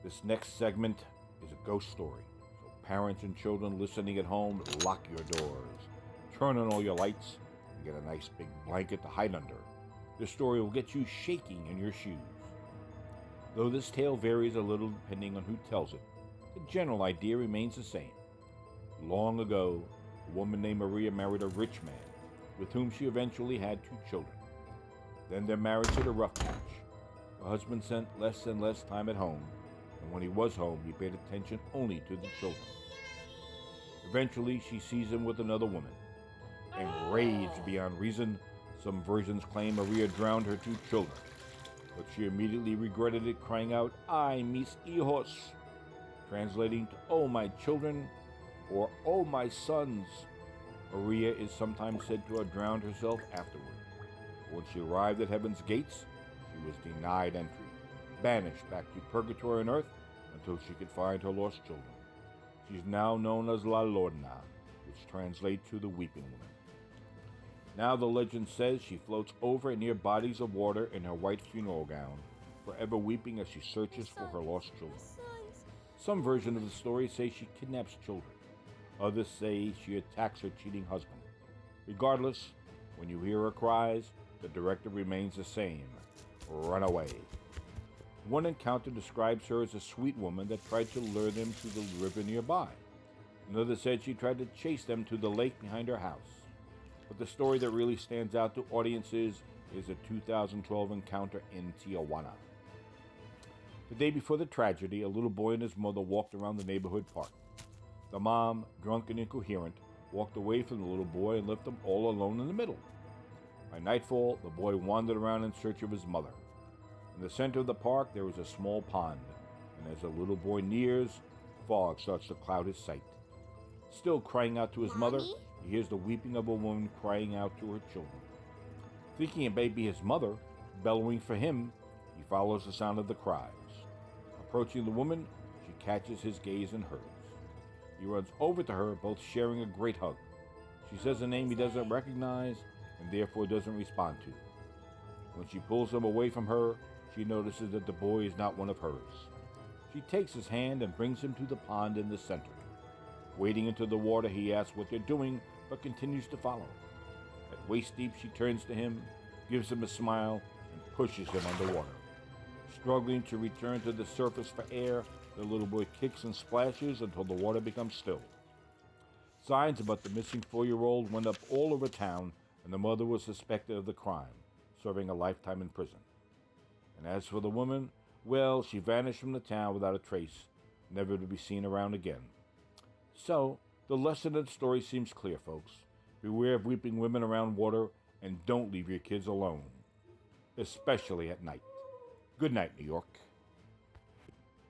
This next segment is a ghost story. So parents and children listening at home, lock your doors, turn on all your lights, and get a nice big blanket to hide under. This story will get you shaking in your shoes. Though this tale varies a little depending on who tells it, the general idea remains the same. Long ago, a woman named Maria married a rich man, with whom she eventually had 2 children. Then their marriage hit a rough patch. The husband spent less and less time at home, and when he was home, he paid attention only to the children. Eventually, she sees him with another woman. Enraged beyond reason, some versions claim Maria drowned her 2 children, but she immediately regretted it, crying out, "Ay, mis hijos," translating to "Oh, my children," or "Oh, my sons." Maria is sometimes said to have drowned herself afterward. When she arrived at heaven's gates, she was denied entry, banished back to purgatory on earth until she could find her lost children. She is now known as La Llorona, which translates to the weeping woman. Now the legend says she floats over and near bodies of water in her white funeral gown, forever weeping as she searches for her lost children. Some version of the story say she kidnaps children. Others say she attacks her cheating husband. Regardless, when you hear her cries, the directive remains the same: run away. One encounter describes her as a sweet woman that tried to lure them to the river nearby. Another said she tried to chase them to the lake behind her house. But the story that really stands out to audiences is a 2012 encounter in Tijuana. The day before the tragedy, a little boy and his mother walked around the neighborhood park. The mom, drunk and incoherent, walked away from the little boy and left them all alone in the middle. By nightfall, the boy wandered around in search of his mother. In the center of the park, there was a small pond, and as the little boy nears, fog starts to cloud his sight. Still crying out to his mother, he hears the weeping of a woman crying out to her children. Thinking it may be his mother, bellowing for him, he follows the sound of the cries. Approaching the woman, she catches his gaze and hers. He runs over to her, both sharing a great hug. She says a name he doesn't recognize and therefore doesn't respond to. When she pulls him away from her, she notices that the boy is not one of hers. She takes his hand and brings him to the pond in the center. Wading into the water, he asks what they're doing, but continues to follow. At waist deep, she turns to him, gives him a smile, and pushes him underwater. Struggling to return to the surface for air, the little boy kicks and splashes until the water becomes still. Signs about the missing 4-year-old went up all over town, and the mother was suspected of the crime, serving a lifetime in prison. And as for the woman, well, she vanished from the town without a trace, never to be seen around again. So, the lesson of the story seems clear, folks. Beware of weeping women around water, and don't leave your kids alone, especially at night. Good night, New York.